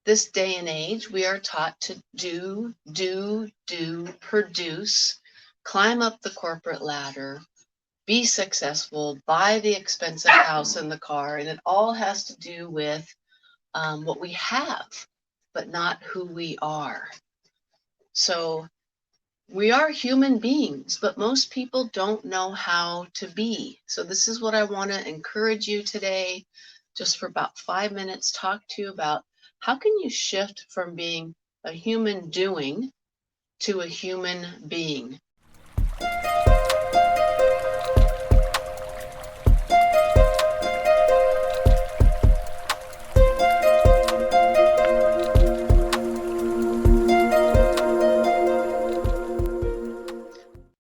This day and age, we are taught to produce, climb up the corporate ladder, be successful, buy the expensive house and the car, and it all has to do with what we have, but not who we are. So we are human beings, but most people don't know how to be. So this is what I want to encourage you today, just for about 5 minutes, talk to you about how can you shift from being a human doing to a human being.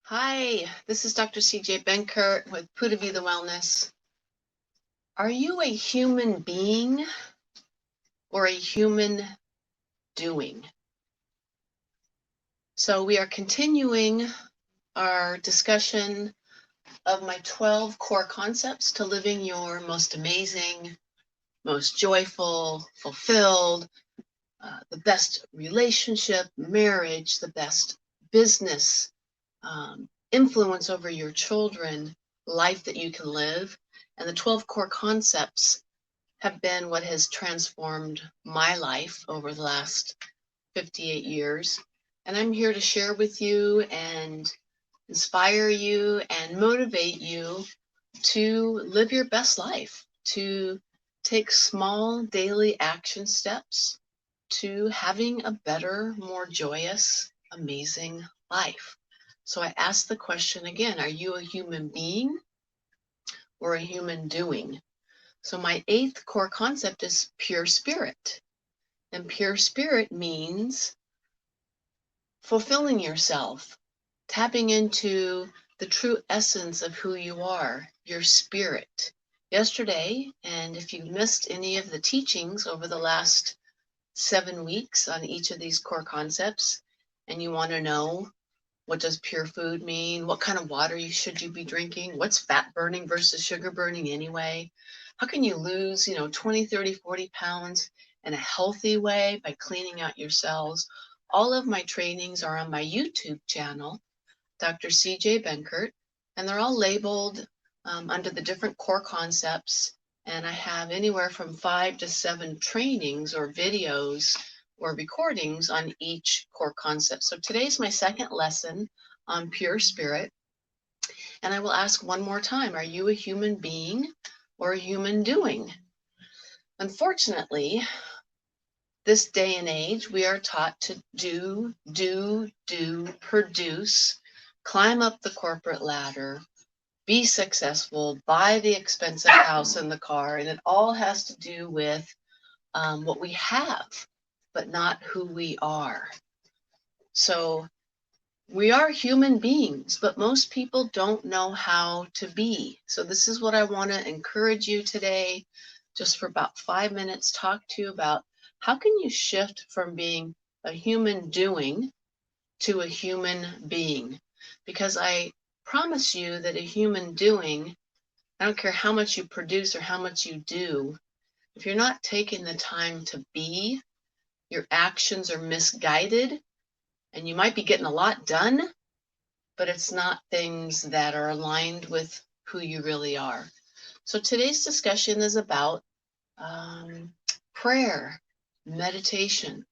Hi, this is Dr. CJ Benkert with Puda Vida Wellness. Are you a human being or a human doing? So we are continuing our discussion of my 12 core concepts to living your most amazing, most joyful, fulfilled, the best relationship, marriage, the best business, influence over your children, life that you can live. And the 12 core concepts have been what has transformed my life over the last 58 years. And I'm here to share with you and inspire you and motivate you to live your best life, to take small daily action steps to having a better, more joyous, amazing life. So I ask the question again, are you a human being or a human doing? So my 8th core concept is pure spirit. And pure spirit means fulfilling yourself, tapping into the true essence of who you are, your spirit. Yesterday, and if you missed any of the teachings over the last 7 weeks on each of these core concepts, and you want to know what does pure food mean, what kind of water should you be drinking, what's fat burning versus sugar burning anyway, how can you lose 20, 30, 40 pounds in a healthy way by cleaning out your cells. All of my trainings are on my YouTube channel, Dr. CJ Benkert, and they're all labeled under the different core concepts. And I have anywhere from 5 to 7 trainings or videos or recordings on each core concept. So today's my 2nd lesson on pure spirit. And I will ask one more time, are you a human being or a human doing? Unfortunately, this day and age, we are taught to produce, climb up the corporate ladder, be successful, buy the expensive house and the car, and it all has to do with what we have, but not who we are. So we are human beings, but most people don't know how to be. So this is what I want to encourage you today, just for about 5 minutes, talk to you about how can you shift from being a human doing to a human being? Because I promise you that a human doing, I don't care how much you produce or how much you do, if you're not taking the time to be, your actions are misguided, and you might be getting a lot done, but it's not things that are aligned with who you really are. So today's discussion is about prayer, meditation,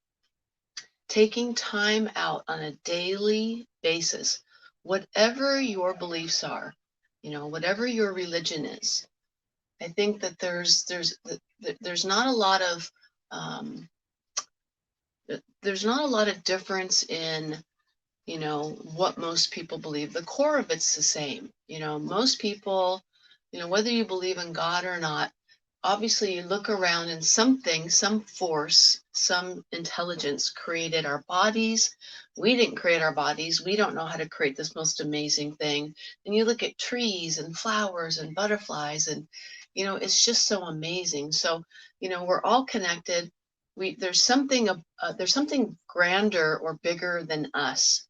taking time out on a daily basis, whatever your beliefs are, whatever your religion is. I think that there's not a lot of difference in what most people believe. The core of it's the same. Most people, whether you believe in God or not, obviously you look around and something, some force, some intelligence created our bodies. We didn't create our bodies. We don't know how to create this most amazing thing. And you look at trees and flowers and butterflies, and it's just so amazing. So we're all connected. There's something grander or bigger than us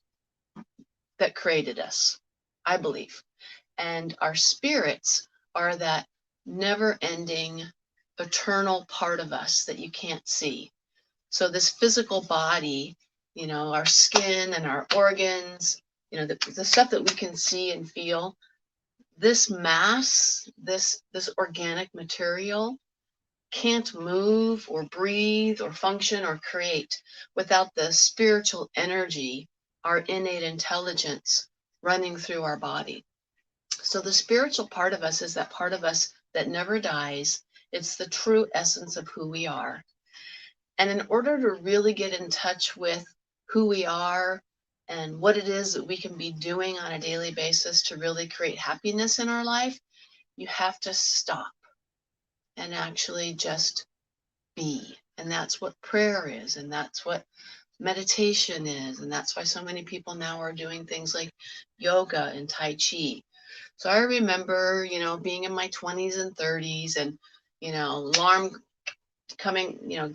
that created us, I believe. And our spirits are that never-ending, eternal part of us that you can't see. So this physical body, our skin and our organs, the stuff that we can see and feel, this mass, this organic material can't move or breathe or function or create without the spiritual energy, our innate intelligence running through our body. So the spiritual part of us is that part of us that never dies. It's the true essence of who we are. And in order to really get in touch with who we are and what it is that we can be doing on a daily basis to really create happiness in our life, you have to stop and actually just be. And that's what prayer is. And that's what meditation is. And that's why so many people now are doing things like yoga and Tai Chi. So I remember, being in my 20s and 30s and,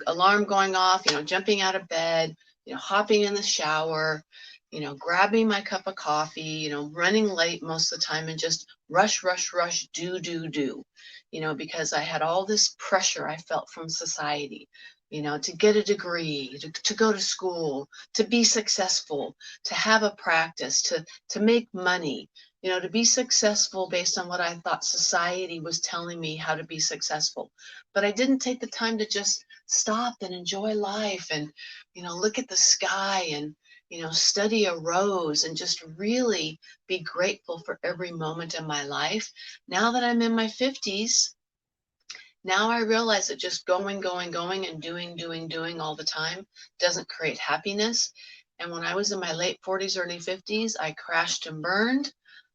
alarm going off, jumping out of bed, hopping in the shower, grabbing my cup of coffee, running late most of the time and just rush, rush, rush, do, because I had all this pressure I felt from society, to get a degree, to go to school, to be successful, to have a practice, to make money, to be successful based on what I thought society was telling me how to be successful. But I didn't take the time to just stop and enjoy life and, look at the sky and, study a rose and just really be grateful for every moment in my life. Now that I'm in my 50s, now I realize that just going and doing all the time doesn't create happiness. And when I was in my late 40s, early 50s, I crashed and burned.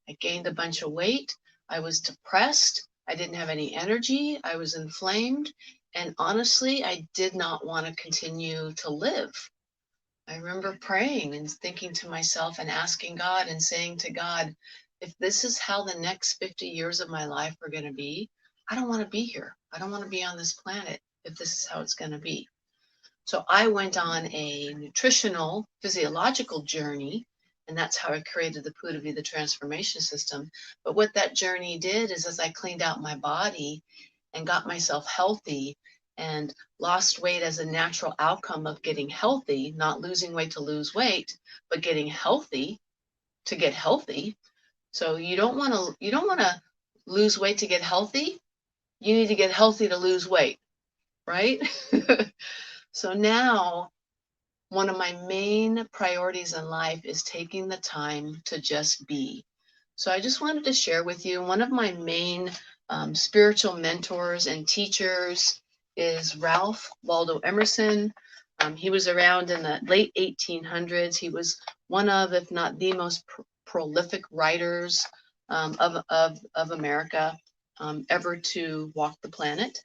I gained a bunch of weight. I was depressed. I didn't have any energy. I was inflamed. And honestly, I did not want to continue to live. I remember praying and thinking to myself and asking God and saying to God, if this is how the next 50 years of my life are going to be, I don't want to be here. I don't want to be on this planet if this is how it's going to be. So I went on a nutritional, physiological journey, and that's how I created the Pudavee, the transformation system. But what that journey did is as I cleaned out my body and got myself healthy and lost weight as a natural outcome of getting healthy, not losing weight to lose weight, but getting healthy to get healthy. So you don't want to lose weight to get healthy. You need to get healthy to lose weight, right? So now one of my main priorities in life is taking the time to just be. So I just wanted to share with you one of my main spiritual mentors and teachers is Ralph Waldo Emerson. He was around in the late 1800s. He was one of, if not the most prolific writers of America ever to walk the planet.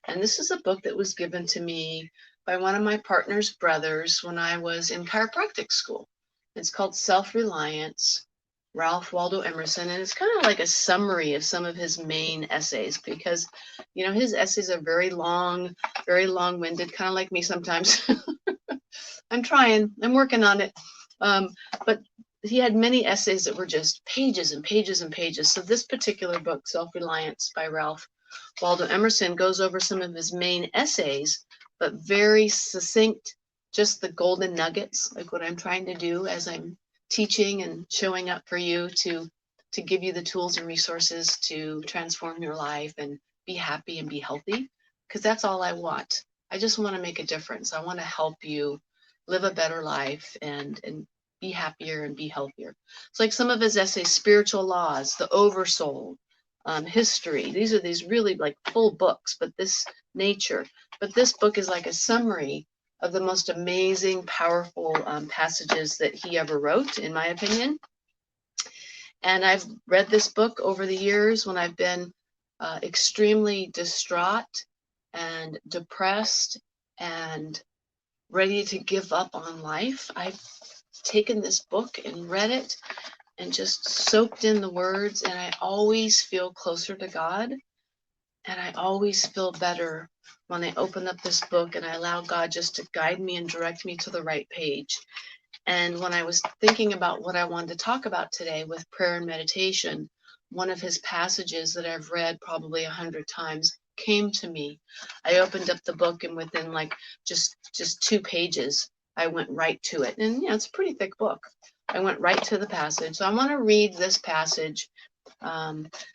And this is a book that was given to me by one of my partner's brothers when I was in chiropractic school. It's called Self-Reliance, Ralph Waldo Emerson, and it's kind of like a summary of some of his main essays because, his essays are very long-winded, kind of like me sometimes. I'm working on it. But he had many essays that were just pages and pages and pages. So this particular book, Self-Reliance by Ralph Waldo Emerson, goes over some of his main essays, but very succinct, just the golden nuggets, like what I'm trying to do as I'm teaching and showing up for you to give you the tools and resources to transform your life and be happy and be healthy, because that's all I want. I just want to make a difference. I want to help you live a better life and be happier and be healthier. It's like some of his essays, Spiritual Laws, The Oversoul, History. These are these really like full books, but this nature. But this book is like a summary of the most amazing, powerful passages that he ever wrote, in my opinion. And I've read this book over the years when I've been extremely distraught and depressed and ready to give up on life. I've taken this book and read it and just soaked in the words, and I always feel closer to God, and I always feel better when I open up this book and I allow God just to guide me and direct me to the right page. And when I was thinking about what I wanted to talk about today with prayer and meditation, one of his passages that I've read probably 100 times came to me. I opened up the book, and within like just 2 pages, I went right to it. And it's a pretty thick book. I went right to the passage. So I want to read this passage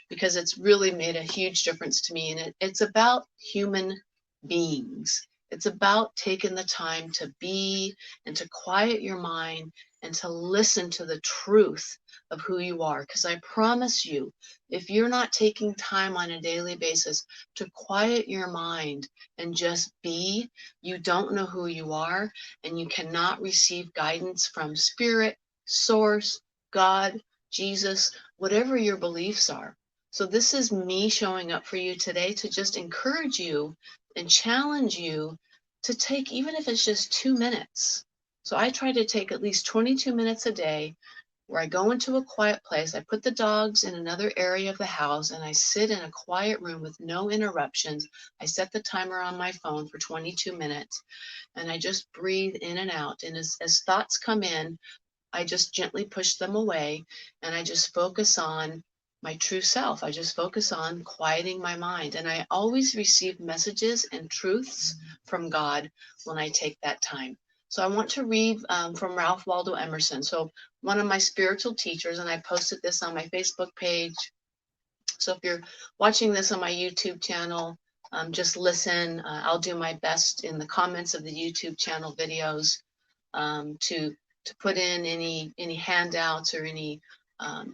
because it's really made a huge difference to me. And it's about human beings. It's about taking the time to be and to quiet your mind and to listen to the truth of who you are. Because I promise you, if you're not taking time on a daily basis to quiet your mind and just be, you don't know who you are, and you cannot receive guidance from Spirit, Source, God, Jesus, whatever your beliefs are. So this is me showing up for you today to just encourage you and challenge you to take, even if it's just 2 minutes. So I try to take at least 22 minutes a day where I go into a quiet place. I put the dogs in another area of the house, and I sit in a quiet room with no interruptions. I set the timer on my phone for 22 minutes, and I just breathe in and out. And as thoughts come in, I just gently push them away, and I just focus on my true self. I just focus on quieting my mind. And I always receive messages and truths from God when I take that time. So I want to read from Ralph Waldo Emerson. So one of my spiritual teachers, and I posted this on my Facebook page. So if you're watching this on my YouTube channel, just listen. I'll do my best in the comments of the YouTube channel videos to put in any handouts or any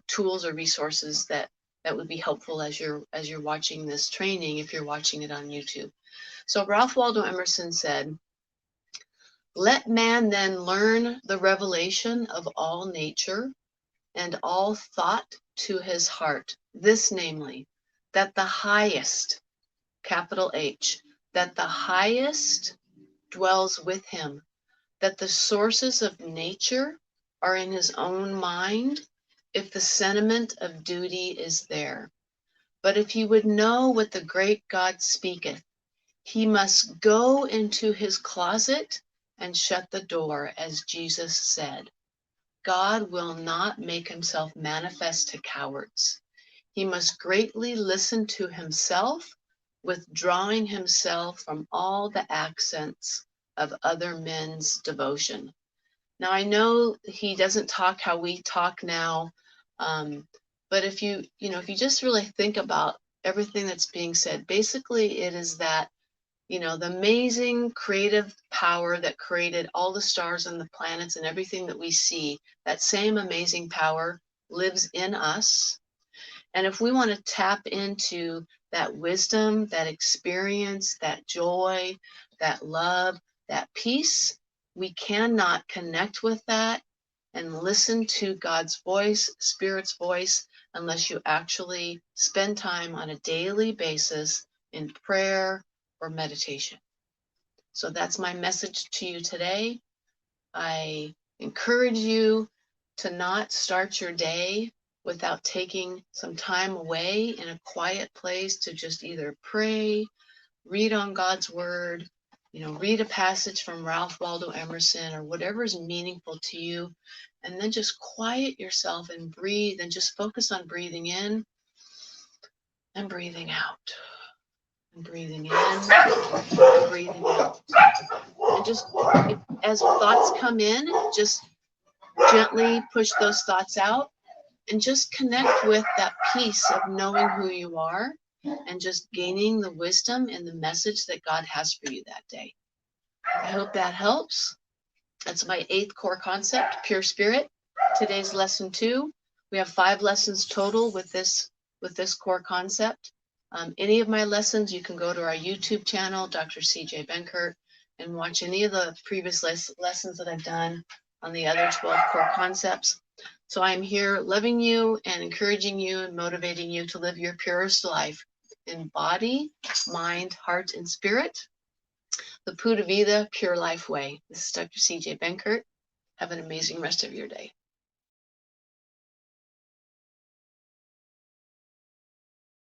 tools or resources that would be helpful as you're watching this training, if you're watching it on YouTube. So Ralph Waldo Emerson said, "Let man then learn the revelation of all nature and all thought to his heart, this namely, that the highest, capital H, that the highest dwells with him, that the sources of nature are in his own mind, if the sentiment of duty is there. But if he would know what the great God speaketh, he must go into his closet and shut the door, as Jesus said. God will not make himself manifest to cowards. He must greatly listen to himself, withdrawing himself from all the accents of other men's devotion." Now, I know he doesn't talk how we talk now, but if you just really think about everything that's being said, basically it is that, the amazing creative power that created all the stars and the planets and everything that we see, that same amazing power lives in us. And if we want to tap into that wisdom, that experience, that joy, that love, that peace, we cannot connect with that and listen to God's voice, Spirit's voice, unless you actually spend time on a daily basis in prayer or meditation. So that's my message to you today. I encourage you to not start your day without taking some time away in a quiet place to just either pray, read on God's word, read a passage from Ralph Waldo Emerson or whatever is meaningful to you, and then just quiet yourself and breathe and just focus on breathing in and breathing out. And breathing in and breathing out. And just, as thoughts come in, just gently push those thoughts out and just connect with that peace of knowing who you are and just gaining the wisdom and the message that God has for you that day. I hope that helps. That's my 8th core concept, pure spirit. Today's lesson 2. We have 5 lessons total with this core concept. Any of my lessons, you can go to our YouTube channel, Dr. CJ Benkert, and watch any of the previous lessons that I've done on the other 12 core concepts. So I'm here loving you and encouraging you and motivating you to live your purest life in body, mind, heart, and spirit. The Pura Vida Pure Life Way. This is Dr. CJ Benkert. Have an amazing rest of your day.